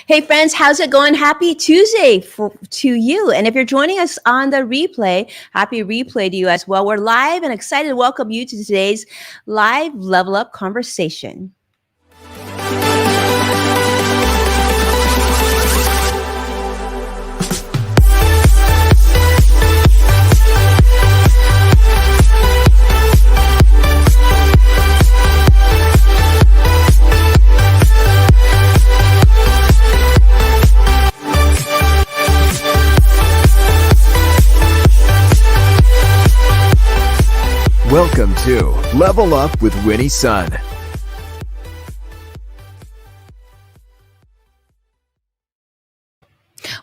Hey friends, how's it going? Happy Tuesday to you. And if you're joining us on the replay, happy replay to you as well. We're live and excited to welcome you to today's live level up conversation. Welcome to Level Up with Winnie Sun.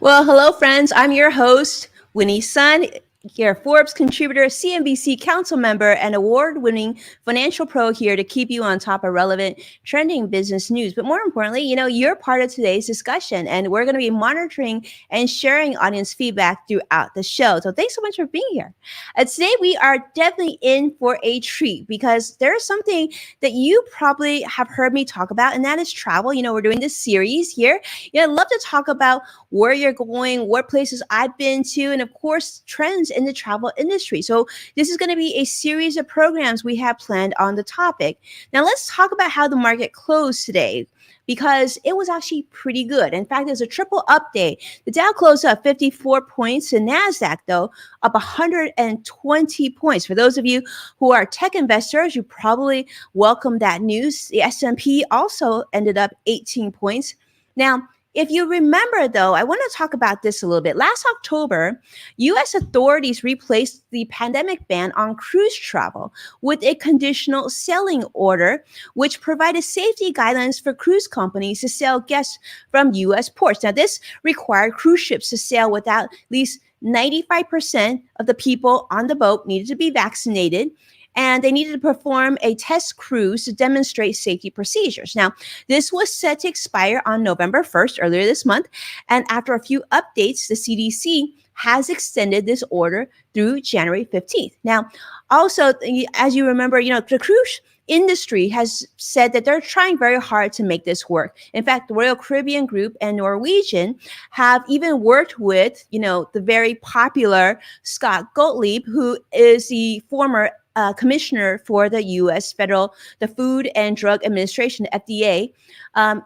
Well, hello friends. I'm your host, Winnie Sun. You're a Forbes contributor, CNBC council member, and award-winning financial pro here to keep you on top of relevant, trending business news. But more importantly, you're part of today's discussion, and we're going to be monitoring and sharing audience feedback throughout the show. So thanks so much for being here. Today, we are definitely in for a treat because there's something that you probably have heard me talk about, and that is travel. We're doing this series here. I'd love to talk about where you're going, what places I've been to, and of course, trends in the travel industry. So this is going to be a series of programs we have planned on the topic. Now let's talk about how the market closed today, because it was actually pretty good. In fact, there's a triple update. The Dow closed up 54 points. The NASDAQ, though, up 120 points. For those of you who are tech investors, you probably welcome that news. The S&P also ended up 18 points. Now, if you remember, though, I want to talk about this a little bit. Last October, U.S. authorities replaced the pandemic ban on cruise travel with a conditional sailing order, which provided safety guidelines for cruise companies to sail guests from U.S. ports. Now, this required cruise ships to sail without at least 95% of the people on the boat needed to be vaccinated, and they needed to perform a test cruise to demonstrate safety procedures. Now, this was set to expire on November 1st, earlier this month, and after a few updates, the CDC has extended this order through January 15th. Now, also, as you remember, the cruise industry has said that they're trying very hard to make this work. In fact, the Royal Caribbean Group and Norwegian have even worked with, the very popular Scott Gottlieb, who is the former commissioner for the U.S. the Food and Drug Administration, FDA,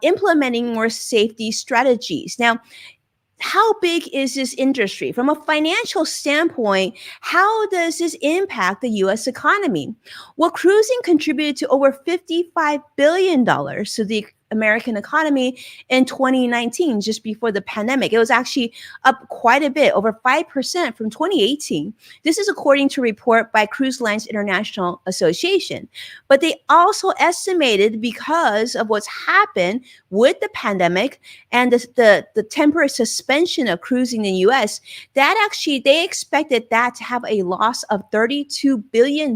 implementing more safety strategies. Now, how big is this industry? From a financial standpoint, how does this impact the U.S. economy? Well, cruising contributed to over $55 billion to the American economy in 2019, just before the pandemic. It was actually up quite a bit, over 5% from 2018. This is according to a report by Cruise Lines International Association. But they also estimated, because of what's happened with the pandemic and the temporary suspension of cruising in the U.S., that actually they expected that to have a loss of $32 billion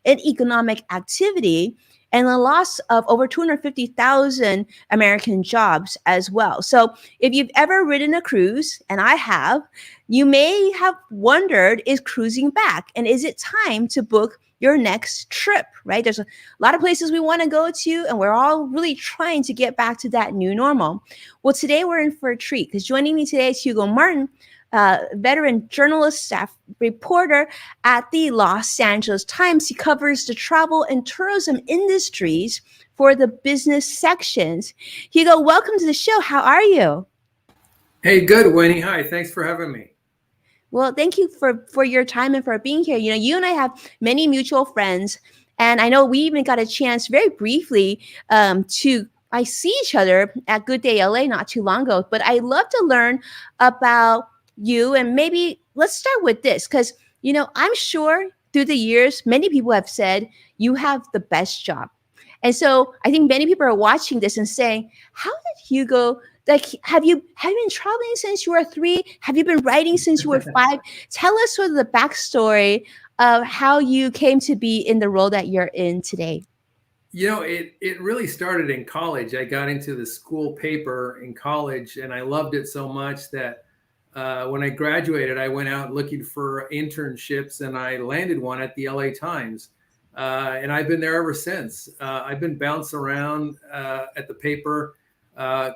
in economic activity, and a loss of over 250,000 American jobs as well. So if you've ever ridden a cruise, and I have, you may have wondered, is cruising back? And is it time to book your next trip, right? There's a lot of places we want to go to, and we're all really trying to get back to that new normal. Well, today we're in for a treat, because joining me today is Hugo Martin, veteran journalist, staff reporter at the Los Angeles Times. He covers the travel and tourism industries for the business sections. Hugo, welcome to the show. How are you? Hey, good, Winnie. Hi, thanks for having me. Well, thank you for your time and for being here. You and I have many mutual friends, and I know we even got a chance very briefly I see each other at Good Day LA not too long ago, but I love to learn about you. And maybe let's start with this, because, I'm sure through the years, many people have said you have the best job. And so I think many people are watching this and saying, how did Hugo, have you been traveling since you were 3? Have you been writing since you were 5? Tell us sort of the backstory of how you came to be in the role that you're in today. It really started in college. I got into the school paper in college, and I loved it so much that when I graduated, I went out looking for internships, and I landed one at the LA Times. And I've been there ever since. I've been bounced around at the paper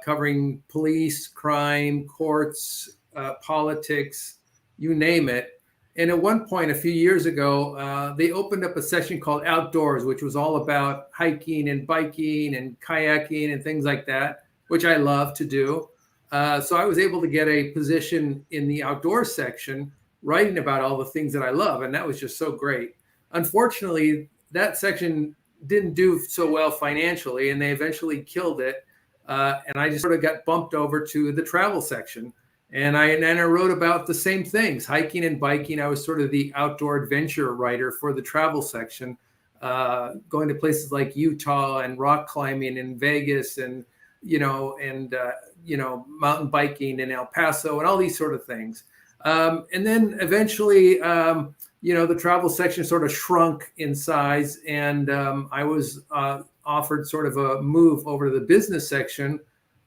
covering police, crime, courts, politics, you name it. And at one point, a few years ago, they opened up a section called Outdoors, which was all about hiking and biking and kayaking and things like that, which I love to do. So I was able to get a position in the outdoors section, writing about all the things that I love. And that was just so great. Unfortunately, that section didn't do so well financially, and they eventually killed it. And I just sort of got bumped over to the travel section. And I wrote about the same things, hiking and biking. I was sort of the outdoor adventure writer for the travel section, going to places like Utah and rock climbing in Vegas and, mountain biking in El Paso and all these sort of things. And then eventually, the travel section sort of shrunk in size, and I was offered sort of a move over to the business section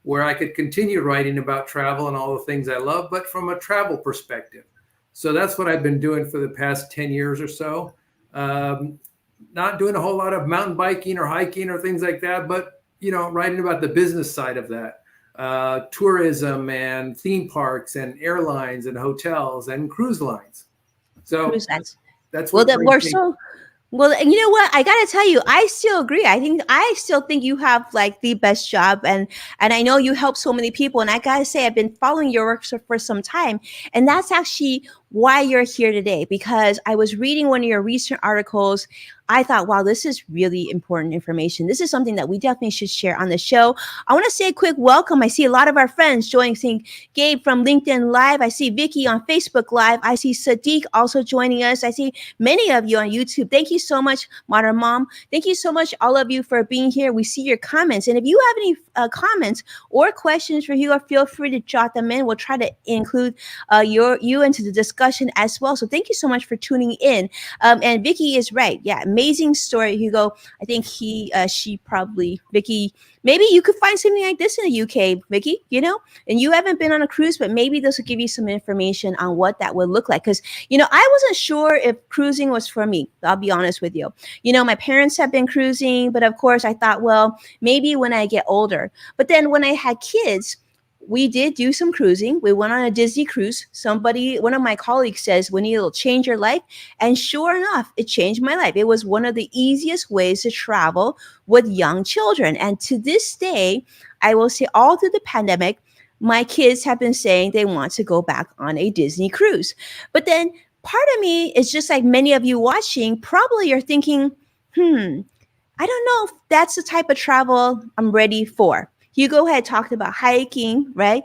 where I could continue writing about travel and all the things I love, but from a travel perspective. So that's what I've been doing for the past 10 years or so. Not doing a whole lot of mountain biking or hiking or things like that, but, writing about the business side of that. Tourism and theme parks and airlines and hotels and cruise lines. So that's what Well, and you know what? I gotta tell you, I still agree. I still think you have like the best job, and I know you help so many people. And I gotta say, I've been following your work for some time, and that's actually why you're here today. Because I was reading one of your recent articles. I thought, wow, this is really important information. This is something that we definitely should share on the show. I want to say a quick welcome. I see a lot of our friends joining. Seeing Gabe from LinkedIn Live. I see Vicky on Facebook Live. I see Sadiq also joining us. I see many of you on YouTube. Thank you so much, Modern Mom. Thank you so much, all of you, for being here. We see your comments. And if you have any comments or questions for Hugo, feel free to jot them in. We'll try to include you into the discussion as well. So thank you so much for tuning in. And Vicky is right. Yeah, amazing story, Hugo. I think Vicky, maybe you could find something like this in the UK, Vicky, and you haven't been on a cruise, but maybe this will give you some information on what that would look like. Because, I wasn't sure if cruising was for me. I'll be honest with you. My parents have been cruising, but of course I thought, well, maybe when I get older. But then when I had kids, we did do some cruising. We went on a Disney cruise. One of my colleagues says, Winnie, it'll change your life. And sure enough, it changed my life. It was one of the easiest ways to travel with young children. And to this day, I will say all through the pandemic, my kids have been saying they want to go back on a Disney cruise. But then part of me is just like many of you watching, probably you're thinking, I don't know if that's the type of travel I'm ready for. Hugo had talked about hiking, right?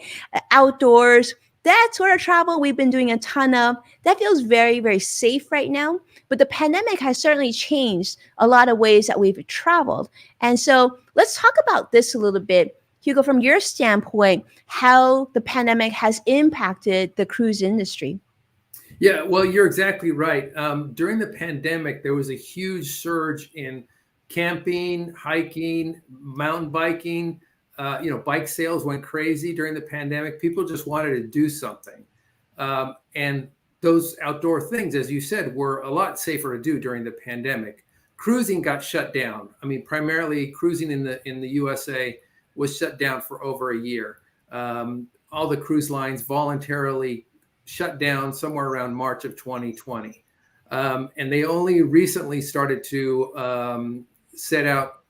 Outdoors, that sort of travel we've been doing a ton of. That feels very, very safe right now. But the pandemic has certainly changed a lot of ways that we've traveled. And so let's talk about this a little bit. Hugo, from your standpoint, how the pandemic has impacted the cruise industry. Yeah, well, you're exactly right. During the pandemic, there was a huge surge in camping, hiking, mountain biking. Bike sales went crazy during the pandemic. People just wanted to do something. And those outdoor things, as you said, were a lot safer to do during the pandemic. Cruising got shut down. I mean, primarily cruising in the USA was shut down for over a year. All the cruise lines voluntarily shut down somewhere around March of 2020. And they only recently started to set out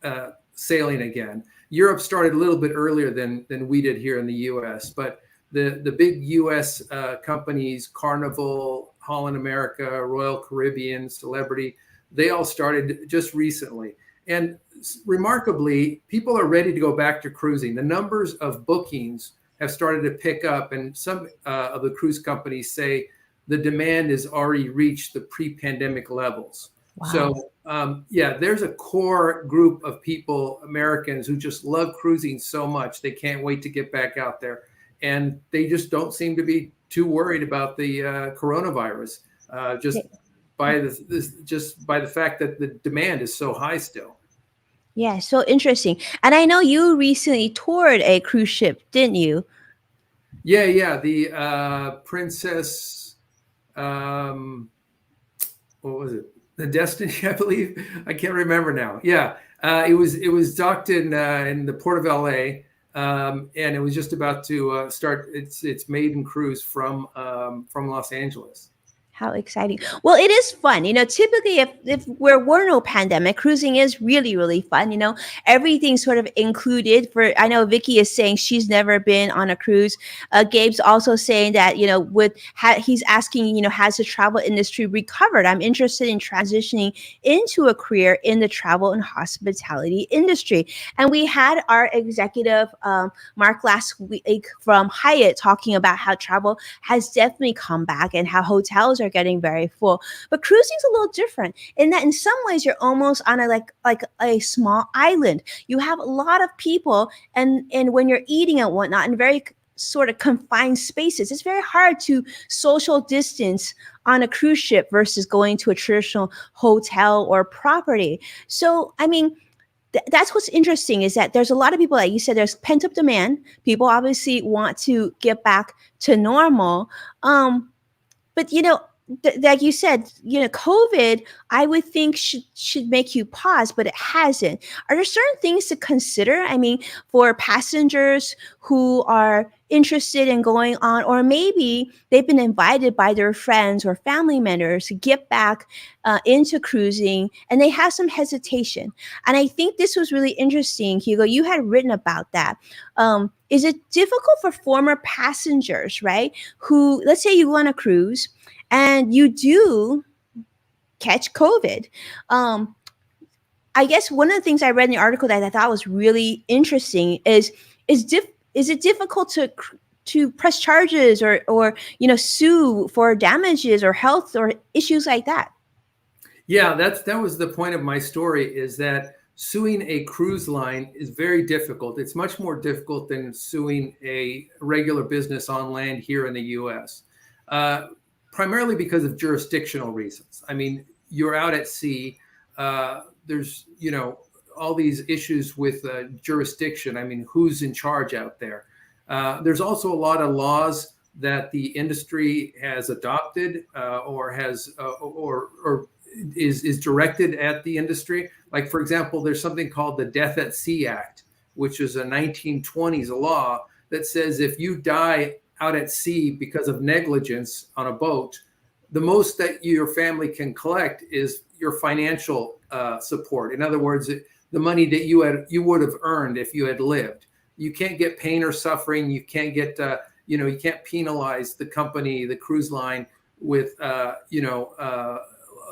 sailing again. Europe started a little bit earlier than we did here in the U.S., but the big U.S. companies, Carnival, Holland America, Royal Caribbean, Celebrity, they all started just recently. And remarkably, people are ready to go back to cruising. The numbers of bookings have started to pick up, and some of the cruise companies say the demand has already reached the pre-pandemic levels. Wow. So, there's a core group of people, Americans, who just love cruising so much. They can't wait to get back out there. And they just don't seem to be too worried about the coronavirus, by the fact that the demand is so high still. Yeah, so interesting. And I know you recently toured a cruise ship, didn't you? Yeah. The Princess, what was it? The Destiny, I believe. I can't remember now. Yeah, it was docked in the port of LA. and it was just about to start its maiden cruise from Los Angeles. How exciting. Well, it is fun. Typically if there were no pandemic, cruising is really, really fun. Everything's sort of included. I know Vicky is saying she's never been on a cruise. Gabe's also saying that, he's asking, has the travel industry recovered? I'm interested in transitioning into a career in the travel and hospitality industry. And we had our executive, Mark, last week from Hyatt talking about how travel has definitely come back and how hotels are getting very full. But cruising's a little different in that in some ways you're almost on a like a small island. You have a lot of people, and when you're eating and whatnot in very sort of confined spaces, it's very hard to social distance on a cruise ship versus going to a traditional hotel or property. So, I mean, that's what's interesting is that there's a lot of people, like you said, there's pent up demand. People obviously want to get back to normal. But like you said, COVID, I would think should make you pause, but it hasn't. Are there certain things to consider? I mean, for passengers who are interested in going on, or maybe they've been invited by their friends or family members to get back into cruising, and they have some hesitation. And I think this was really interesting, Hugo. You had written about that. Is it difficult for former passengers, right? Who, let's say you go on a cruise and you do catch COVID. I guess one of the things I read in the article that I thought was really interesting is it difficult to press charges or sue for damages or health or issues like that? Yeah, that was the point of my story, is that suing a cruise line is very difficult. It's much more difficult than suing a regular business on land here in the U.S. Primarily because of jurisdictional reasons. I mean, you're out at sea. There's, all these issues with jurisdiction. I mean, who's in charge out there? There's also a lot of laws that the industry has adopted or has or is directed at the industry. Like, for example, there's something called the Death at Sea Act, which is a 1920s law that says if you die out at sea because of negligence on a boat, the most that your family can collect is your financial support. In other words, the money that you would have earned if you had lived. You can't get pain or suffering. You can't get you can't penalize the company, the cruise line, with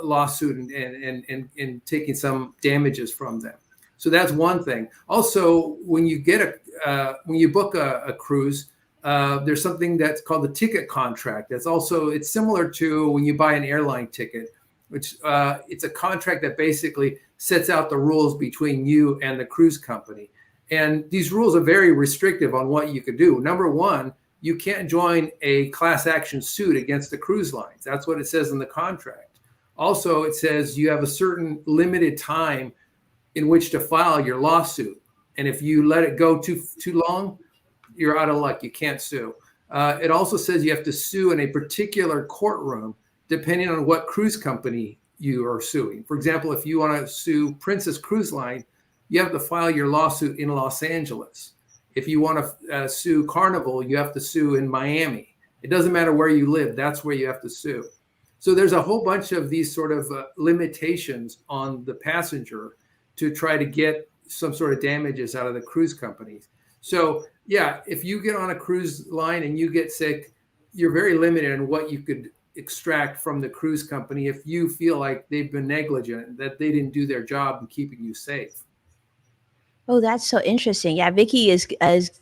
lawsuit and taking some damages from them. So that's one thing. Also, when you book a cruise, there's something that's called the ticket contract. It's similar to when you buy an airline ticket, which it's a contract that basically sets out the rules between you and the cruise company. And these rules are very restrictive on what you could do. Number one, you can't join a class action suit against the cruise lines. That's what it says in the contract. Also, it says you have a certain limited time in which to file your lawsuit. And if you let it go too long, you're out of luck. You can't sue. It also says you have to sue in a particular courtroom, depending on what cruise company you are suing. For example, if you want to sue Princess Cruise Line, you have to file your lawsuit in Los Angeles. If you want to sue Carnival, you have to sue in Miami. It doesn't matter where you live. That's where you have to sue. So there's a whole bunch of these sort of limitations on the passenger to try to get some sort of damages out of the cruise companies. So yeah, if you get on a cruise line and you get sick, you're very limited in what you could extract from the cruise company if you feel like they've been negligent, that they didn't do their job in keeping you safe. Oh, that's so interesting. Yeah, Vicky is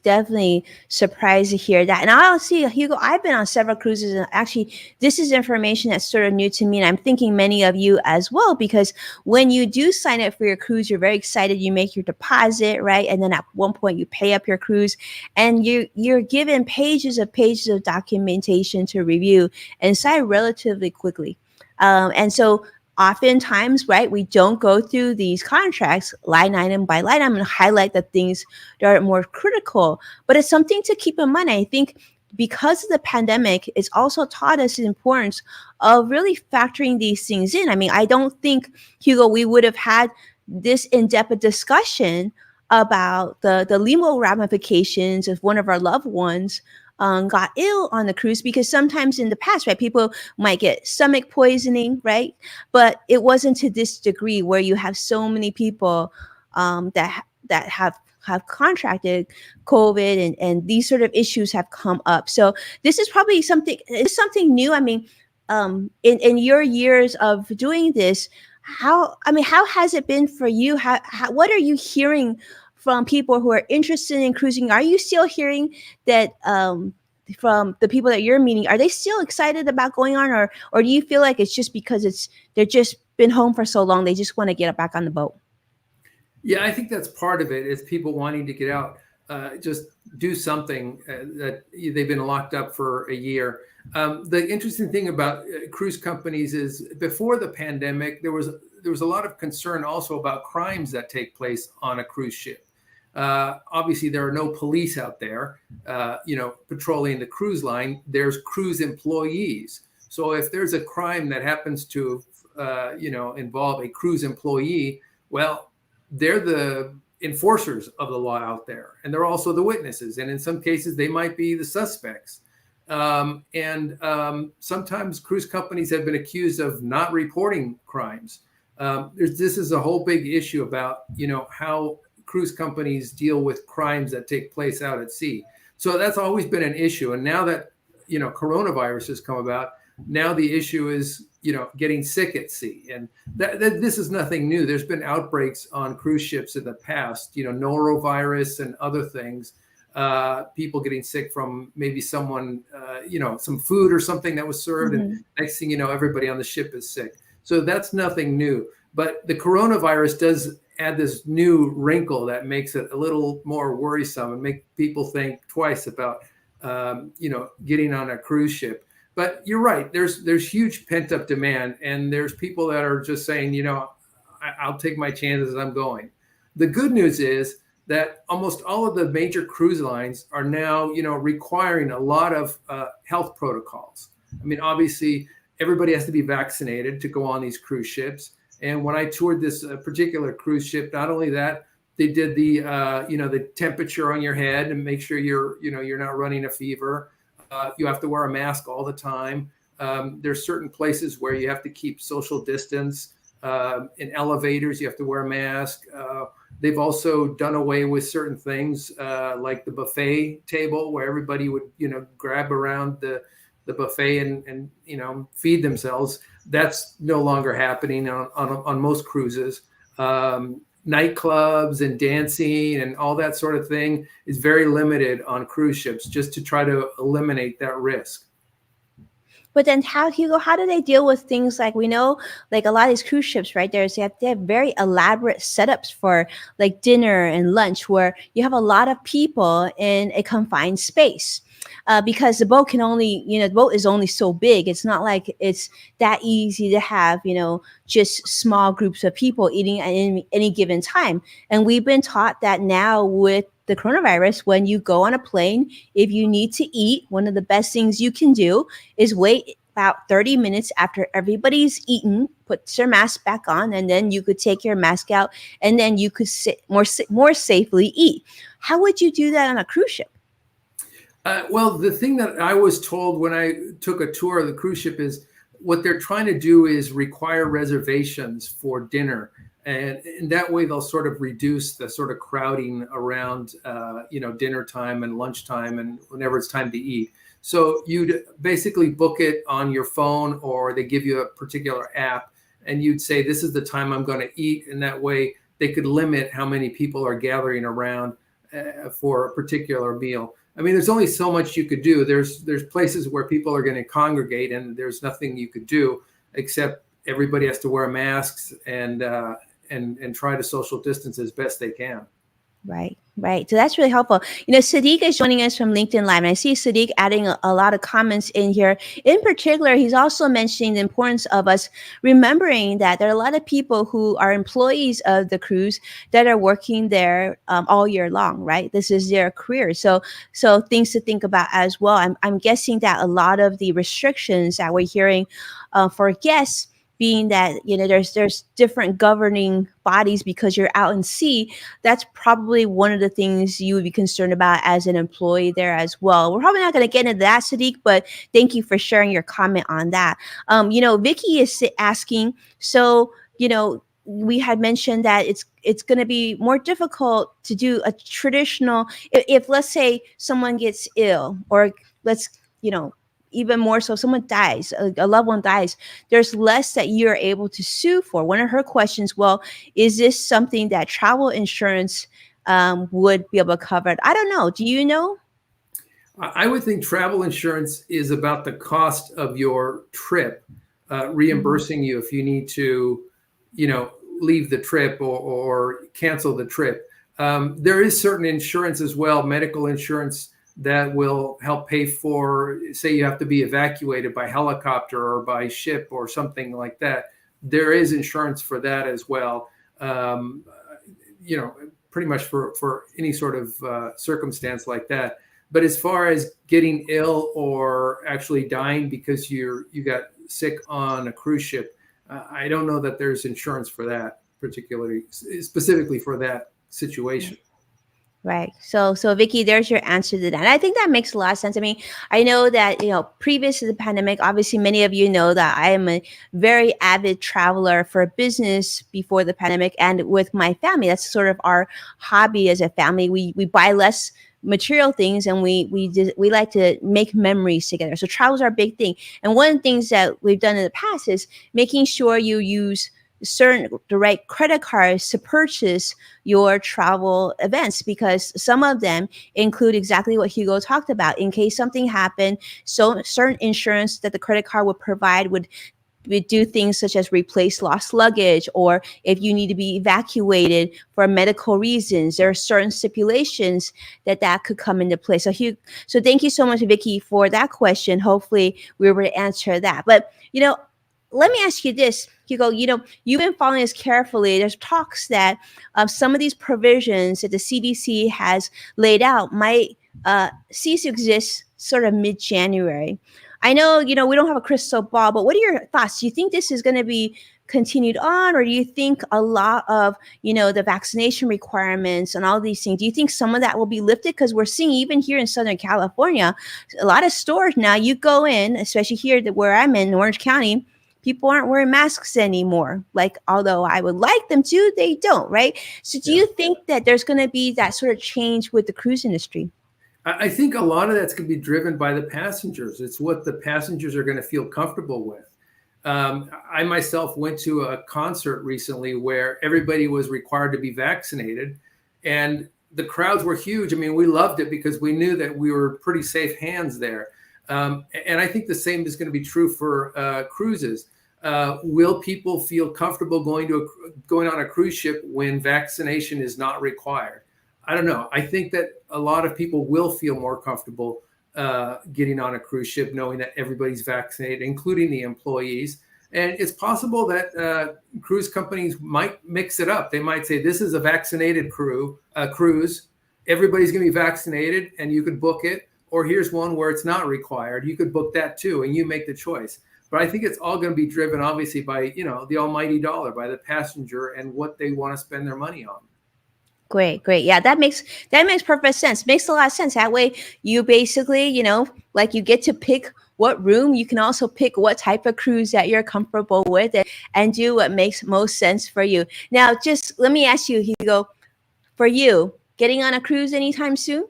definitely surprised to hear that. And I'll see, Hugo, I've been on several cruises, and actually this is information that's sort of new to me. And I'm thinking many of you as well, because when you do sign up for your cruise, you're very excited. You make your deposit, right? And then at one point you pay up your cruise, and you're given pages of documentation to review and sign relatively quickly. And so oftentimes, right, we don't go through these contracts line item by line item and highlight the things that are more critical. But it's something to keep in mind. I think because of the pandemic, it's also taught us the importance of really factoring these things in. I mean, I don't think, Hugo, we would have had this in-depth discussion about the legal ramifications of one of our loved ones got ill on the cruise, because sometimes in the past, right, people might get stomach poisoning, right? But it wasn't to this degree where you have so many people that have contracted COVID, and these sort of issues have come up. So this is probably something new. I mean, in your years of doing this, how has it been for you? What are you hearing from people who are interested in cruising? Are you still hearing that from the people that you're meeting? Are they still excited about going on, or do you feel like it's just because they're just been home for so long, they just want to get back on the boat? Yeah, I think that's part of it, is people wanting to get out, just do something that they've been locked up for a year. The interesting thing about cruise companies is, before the pandemic, there was a lot of concern also about crimes that take place on a cruise ship. Obviously, there are no police out there, patrolling the cruise line. There's cruise employees. So if there's a crime that happens to, involve a cruise employee, well, they're the enforcers of the law out there, and they're also the witnesses. And in some cases, they might be the suspects. Sometimes cruise companies have been accused of not reporting crimes. This is a whole big issue about, how cruise companies deal with crimes that take place out at sea. So that's always been an issue. And now that, coronavirus has come about, now the issue is, getting sick at sea. And that this is nothing new. There's been outbreaks on cruise ships in the past, norovirus and other things, people getting sick from maybe someone, some food or something that was served. Mm-hmm. And next thing you know, everybody on the ship is sick. So that's nothing new. But the coronavirus does add this new wrinkle that makes it a little more worrisome and make people think twice about, getting on a cruise ship. But you're right. There's huge pent up demand, and there's people that are just saying, I'll take my chances. I'm going. The good news is that almost all of the major cruise lines are now, requiring a lot of health protocols. I mean, obviously, everybody has to be vaccinated to go on these cruise ships. And when I toured this particular cruise ship, not only that, they did the, the temperature on your head and make sure you're not running a fever. You have to wear a mask all the time. There's certain places where you have to keep social distance. In elevators, you have to wear a mask. They've also done away with certain things like the buffet table, where everybody would, grab around the buffet and feed themselves. That's no longer happening on most cruises. Nightclubs and dancing and all that sort of thing is very limited on cruise ships, just to try to eliminate that risk. But then Hugo, how do they deal with things like, we know, like a lot of these cruise ships, right, they have very elaborate setups for like dinner and lunch, where you have a lot of people in a confined space. Because the boat can only, the boat is only so big. It's not like it's that easy to have, just small groups of people eating at any given time. And we've been taught that now with the coronavirus, when you go on a plane, if you need to eat, one of the best things you can do is wait about 30 minutes after everybody's eaten, put their mask back on, and then you could take your mask out, and then you could sit more safely eat. How would you do that on a cruise ship? Well, the thing that I was told when I took a tour of the cruise ship is what they're trying to do is require reservations for dinner. And in that way, they'll sort of reduce the sort of crowding around, dinner time and lunchtime and whenever it's time to eat. So you'd basically book it on your phone, or they give you a particular app, and you'd say, this is the time I'm going to eat. And that way they could limit how many people are gathering around for a particular meal. I mean, there's only so much you could do. There's places where people are going to congregate, and there's nothing you could do except everybody has to wear masks and try to social distance as best they can. Right. So that's really helpful. Sadiq is joining us from LinkedIn Live, and I see Sadiq adding a lot of comments in here. In particular, he's also mentioning the importance of us remembering that there are a lot of people who are employees of the cruise that are working there all year long, right? This is their career. So things to think about as well. I'm guessing that a lot of the restrictions that we're hearing for guests being that, there's different governing bodies because you're out in sea, that's probably one of the things you would be concerned about as an employee there as well. We're probably not going to get into that, Sadiq, but thank you for sharing your comment on that. Vicky is asking, so, we had mentioned that it's going to be more difficult to do a traditional, if let's say someone gets ill, or let's, even more so, someone dies, a loved one dies, there's less that you're able to sue for. One of her questions, well, is this something that travel insurance would be able to cover? I don't know. Do you know? I would think travel insurance is about the cost of your trip, reimbursing you if you need to, leave the trip or cancel the trip. There is certain insurance as well, medical insurance, that will help pay for, say you have to be evacuated by helicopter or by ship or something like that. There is insurance for that as well. Pretty much for any sort of circumstance like that. But as far as getting ill or actually dying because you got sick on a cruise ship, I don't know that there's insurance for that, particularly specifically for that situation. Right. So Vicky, there's your answer to that. And I think that makes a lot of sense. I mean, I know that, previous to the pandemic, obviously many of you know that I am a very avid traveler for business before the pandemic, and with my family. That's sort of our hobby as a family. We buy less material things, and we like to make memories together. So travel is our big thing. And one of the things that we've done in the past is making sure you use the right credit cards to purchase your travel events, because some of them include exactly what Hugo talked about. In case something happened, so certain insurance that the credit card would provide would do things such as replace lost luggage, or if you need to be evacuated for medical reasons, there are certain stipulations that could come into play. So thank you so much, Vicky, for that question. Hopefully we were able to answer that. But let me ask you this, Hugo. You've been following this carefully. There's talks that some of these provisions that the CDC has laid out might cease to exist sort of mid-January. I know, we don't have a crystal ball, but what are your thoughts? Do you think this is going to be continued on, or do you think a lot of, the vaccination requirements and all these things, do you think some of that will be lifted? Because we're seeing even here in Southern California, a lot of stores now, you go in, especially here where I'm in Orange County, people aren't wearing masks anymore. Like, although I would like them to, they don't, right? So do you think that there's going to be that sort of change with the cruise industry? I think a lot of that's going to be driven by the passengers. It's what the passengers are going to feel comfortable with. I myself went to a concert recently where everybody was required to be vaccinated, and the crowds were huge. I mean, we loved it because we knew that we were pretty safe hands there. And I think the same is going to be true for cruises. Will people feel comfortable going on a cruise ship when vaccination is not required? I don't know. I think that a lot of people will feel more comfortable getting on a cruise ship knowing that everybody's vaccinated, including the employees. And it's possible that cruise companies might mix it up. They might say, this is a vaccinated cruise. Everybody's going to be vaccinated and you could book it. Or here's one where it's not required. You could book that too, and you make the choice. But I think it's all going to be driven, obviously, by, the almighty dollar, by the passenger and what they want to spend their money on. Great. Yeah, that makes perfect sense. Makes a lot of sense. That way you basically, like you get to pick what room. You can also pick what type of cruise that you're comfortable with, and do what makes most sense for you. Now, just let me ask you, Hugo, for you, getting on a cruise anytime soon?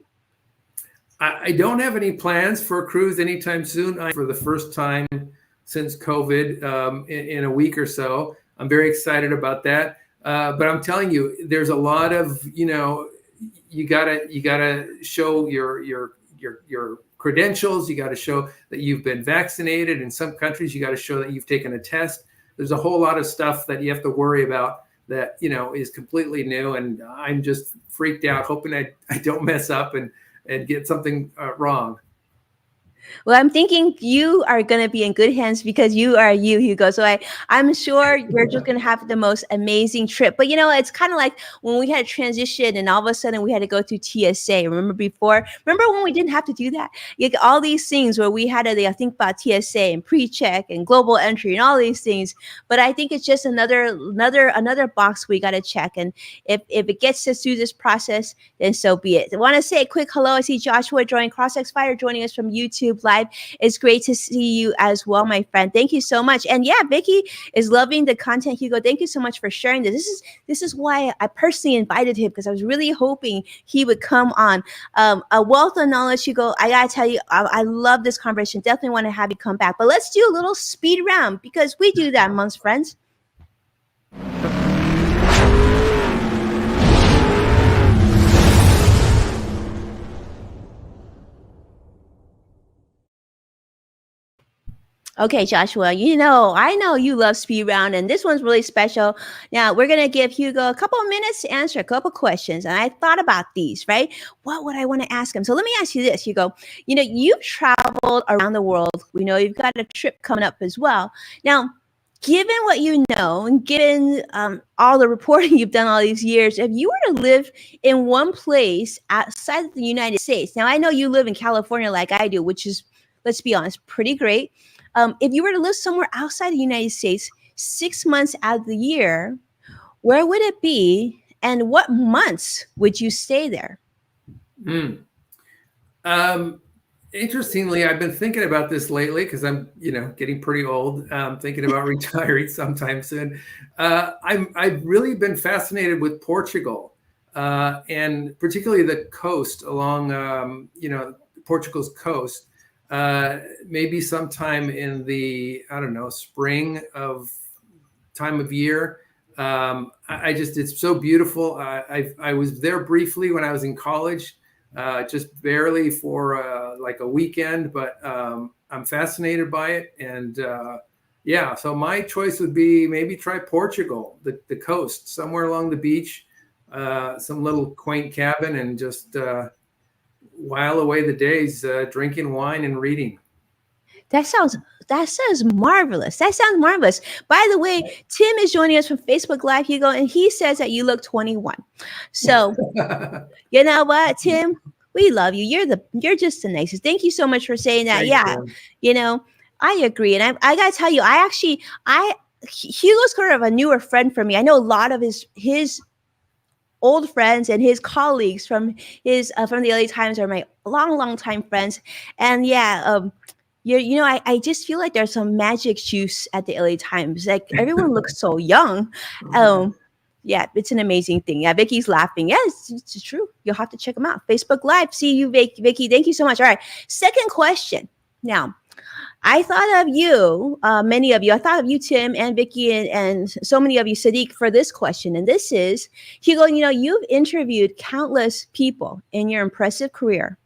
I don't have any plans for a cruise anytime soon. For the first time since COVID, in a week or so, I'm very excited about that. But I'm telling you, there's a lot of, you gotta show your credentials. You got to show that you've been vaccinated. In some countries, you got to show that you've taken a test. There's a whole lot of stuff that you have to worry about that, is completely new. And I'm just freaked out, hoping I don't mess up and get something wrong. Well, I'm thinking you are going to be in good hands because you are you, Hugo. So I'm sure you're just going to have the most amazing trip. But it's kind of like when we had a transition and all of a sudden we had to go through TSA. Remember before? Remember when we didn't have to do that? All these things where we had to think about TSA and pre-check and global entry and all these things. But I think it's just another box we got to check. And if it gets us through this process, then so be it. I want to say a quick hello. I see Joshua joining CrossX Fighter joining us from YouTube Live. It's great to see you as well, my friend. Thank you so much. And yeah, Vicky is loving the content. Hugo, thank you so much for sharing this. This is why I personally invited him, because I was really hoping he would come on. A wealth of knowledge, Hugo. I gotta tell you, I love this conversation. Definitely want to have you come back. But let's do a little speed round because we do that amongst friends. Okay, Joshua, I know you love speed round, and this one's really special. Now, we're going to give Hugo a couple of minutes to answer a couple questions, and I thought about these, right? What would I want to ask him? So let me ask you this, Hugo. You've traveled around the world. We know you've got a trip coming up as well. Now, given what you know and given all the reporting you've done all these years, if you were to live in one place outside of the United States, now I know you live in California like I do, which is, let's be honest, pretty great. If you were to live somewhere outside the United States 6 months out of the year, where would it be, and what months would you stay there? Interestingly, I've been thinking about this lately because I'm, getting pretty old. Thinking about retiring sometime soon. I've really been fascinated with Portugal, and particularly the coast along, Portugal's coast. Maybe sometime in the, I don't know, spring of time of year. It's so beautiful. I was there briefly when I was in college, just barely for like a weekend, but I'm fascinated by it. And so my choice would be maybe try Portugal, the coast, somewhere along the beach, some little quaint cabin, and just while away the days drinking wine and reading. That sounds marvelous. That sounds marvelous. By the way, Tim is joining us from Facebook Live, Hugo, and he says that you look 21. So you know what, Tim? We love you. You're just the nicest. Thank you so much for saying that. Thanks, yeah, I agree. And I gotta tell you, Hugo's kind of a newer friend for me. I know a lot of his old friends and his colleagues from the LA Times are my long time friends. And I just feel like there's some magic juice at the LA Times. Like everyone looks so young. Yeah, it's an amazing thing. Yeah, Vicky's laughing. Yeah, it's true. You'll have to check them out. Facebook Live. See you, Vicky. Thank you so much. All right. Second question. Now, I thought of you, many of you. I thought of you, Tim, and Vicky, and so many of you, Sadiq, for this question. And this is, Hugo, you've interviewed countless people in your impressive career.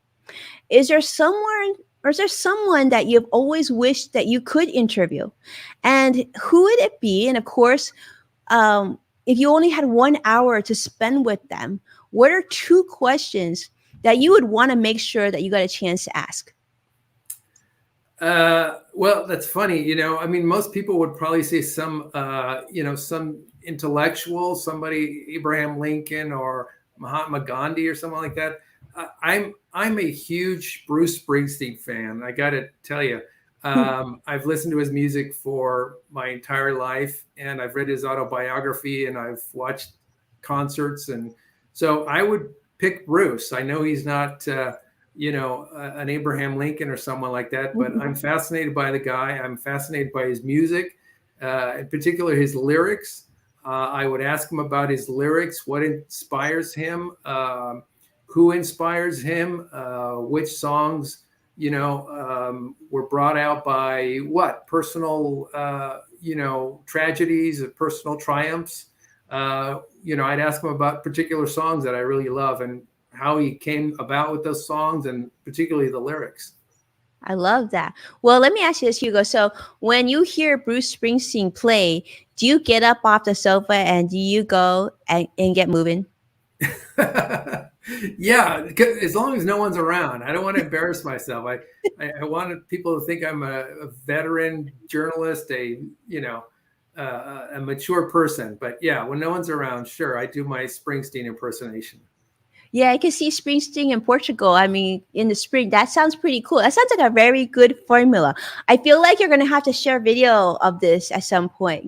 Is there someone that you've always wished that you could interview? And who would it be? And of course, if you only had 1 hour to spend with them, what are 2 questions that you would want to make sure that you got a chance to ask? Well, that's funny. Most people would probably say some intellectual, somebody, Abraham Lincoln or Mahatma Gandhi or something like that. I'm a huge Bruce Springsteen fan. I got to tell you, I've listened to his music for my entire life, and I've read his autobiography, and I've watched concerts, and so I would pick Bruce. I know he's not, an Abraham Lincoln or someone like that, but I'm fascinated by the guy. I'm fascinated by his music, in particular his lyrics. I would ask him about his lyrics, what inspires him, who inspires him, which songs, were brought out by what personal, tragedies or personal triumphs. I'd ask him about particular songs that I really love and how he came about with those songs, and particularly the lyrics. I love that. Well, let me ask you this, Hugo. So when you hear Bruce Springsteen play, do you get up off the sofa and do you go and get moving? Yeah, as long as no one's around. I don't want to embarrass myself. I wanted people to think I'm a veteran journalist, a mature person. But yeah, when no one's around, sure, I do my Springsteen impersonation. Yeah, I can see Springsteen in Portugal. I mean, in the spring. That sounds pretty cool. That sounds like a very good formula. I feel like you're gonna have to share video of this at some point,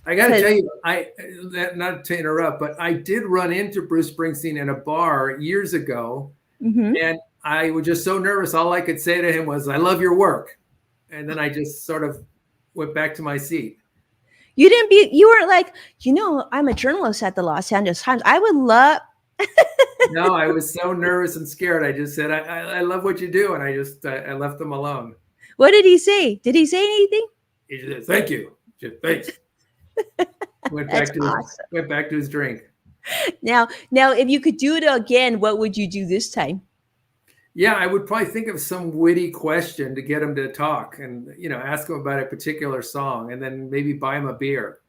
I got to because tell you, not to interrupt, but I did run into Bruce Springsteen in a bar years ago, and I was just so nervous. All I could say to him was, "I love your work," and then I just sort of went back to my seat. you weren't like, I'm a journalist at the Los Angeles Times. I would love. No, I was so nervous and scared. I just said, I love what you do. And I left them alone. What did he say? Did he say anything? He just said, thank you. Just, thanks. That's awesome. Went back to his drink. Now, if you could do it again, what would you do this time? Yeah, I would probably think of some witty question to get him to talk and, ask him about a particular song and then maybe buy him a beer.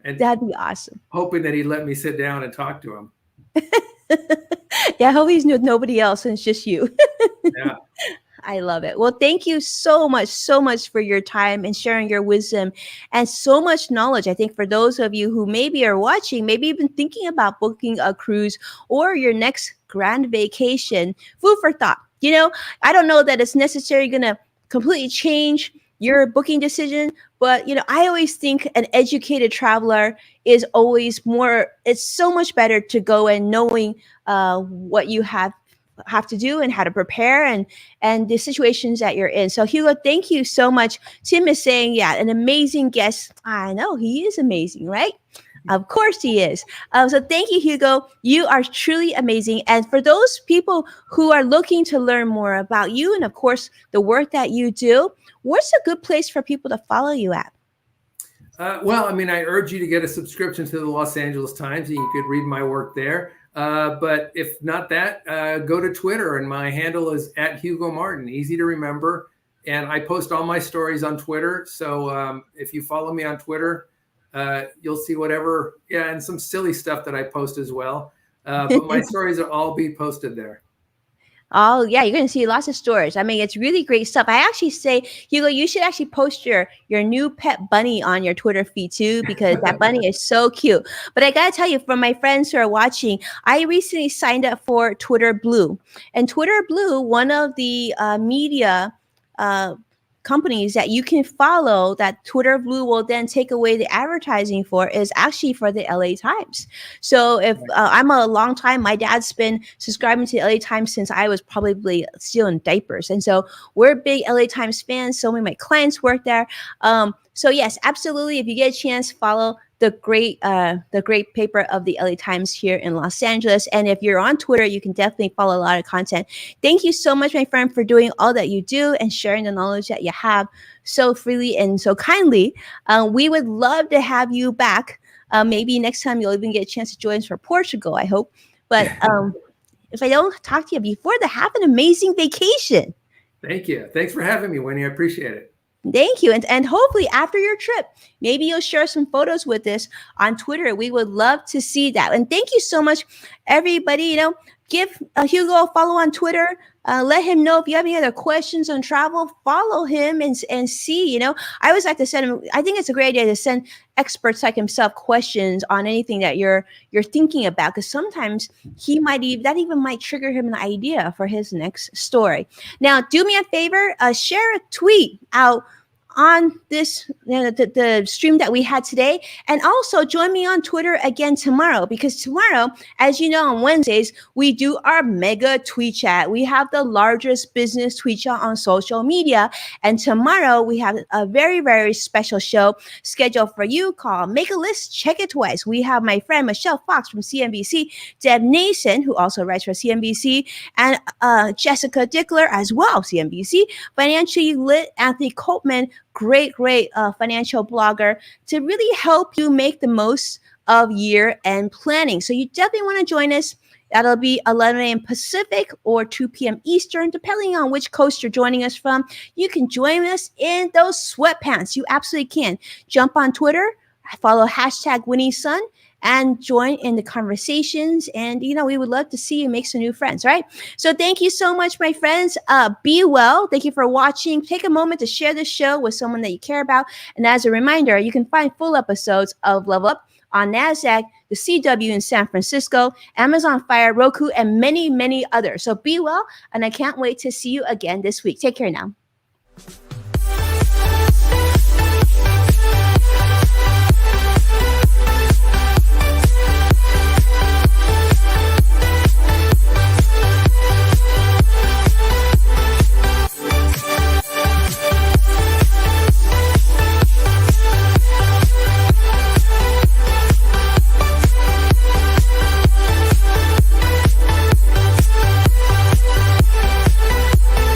And that'd be awesome. Hoping that he'd let me sit down and talk to him. Yeah, I hope he's with nobody else and it's just you. Yeah. I love it. Well, thank you so much for your time and sharing your wisdom and so much knowledge. I think for those of you who maybe are watching, maybe even thinking about booking a cruise or your next grand vacation, food for thought. I don't know that it's necessarily going to completely change your booking decision, but I always think an educated traveler is always more. It's so much better to go in knowing what you have to do and how to prepare and the situations that you're in. So Hugo, thank you so much. Tim is saying, yeah, an amazing guest. I know he is amazing, right? Of course he is. So thank you, Hugo. You are truly amazing. And for those people who are looking to learn more about you and, of course, the work that you do, what's a good place for people to follow you at? Well, I urge you to get a subscription to the Los Angeles Times, and you could read my work there. But if not that, go to Twitter, and my handle is @Hugo Martin. Easy to remember. And I post all my stories on Twitter. So if you follow me on Twitter, you'll see whatever, and some silly stuff that I post as well. But my stories will all be posted there. Oh, yeah, you're going to see lots of stories. It's really great stuff. I actually say, Hugo, you should actually post your new pet bunny on your Twitter feed too, because that bunny is so cute. But I got to tell you, for my friends who are watching, I recently signed up for Twitter Blue. And Twitter Blue, one of the media companies that you can follow that Twitter Blue will then take away the advertising for is actually for the LA Times. So if I'm a long time, my dad's been subscribing to the LA Times since I was probably still in diapers. And so we're big LA Times fans. So many of my clients work there. So yes, absolutely. If you get a chance, follow the great paper of the LA Times here in Los Angeles. And if you're on Twitter, you can definitely follow a lot of content. Thank you so much, my friend, for doing all that you do and sharing the knowledge that you have so freely and so kindly. We would love to have you back. Maybe next time you'll even get a chance to join us for Portugal, I hope. But if I don't talk to you before, have an amazing vacation. Thank you. Thanks for having me, Winnie. I appreciate it. Thank you. And hopefully after your trip, maybe you'll share some photos with us on Twitter. We would love to see that. And thank you so much, everybody. Give Hugo a follow on Twitter. Let him know if you have any other questions on travel. Follow him and see. I always like to send him. I think it's a great idea to send experts like himself questions on anything that you're thinking about, because sometimes that even might trigger him an idea for his next story. Now, do me a favor, share a tweet out on this the stream that we had today, and also join me on Twitter again tomorrow, because tomorrow, as you know, on Wednesdays we do our mega tweet chat. We have the largest business tweet chat on social media, and tomorrow we have a very, very special show scheduled for you called Make a List, Check It Twice. We have my friend Michelle Fox from CNBC, Deb Nason, who also writes for CNBC, and Jessica Dickler as well, CNBC, Financially Lit, Anthony Coltman, great financial blogger, to really help you make the most of year-end planning. So you definitely want to join us. That'll be 11 a.m. Pacific or 2 p.m. Eastern, depending on which coast you're joining us from. You can join us in those sweatpants. You absolutely can. Jump on Twitter, follow #WinnieSun, and join in the conversations. And, we would love to see you make some new friends, right? So thank you so much, my friends. Be well. Thank you for watching. Take a moment to share this show with someone that you care about. And as a reminder, you can find full episodes of Level Up on NASDAQ, the CW in San Francisco, Amazon Fire, Roku, and many, many others. So be well, and I can't wait to see you again this week. Take care now.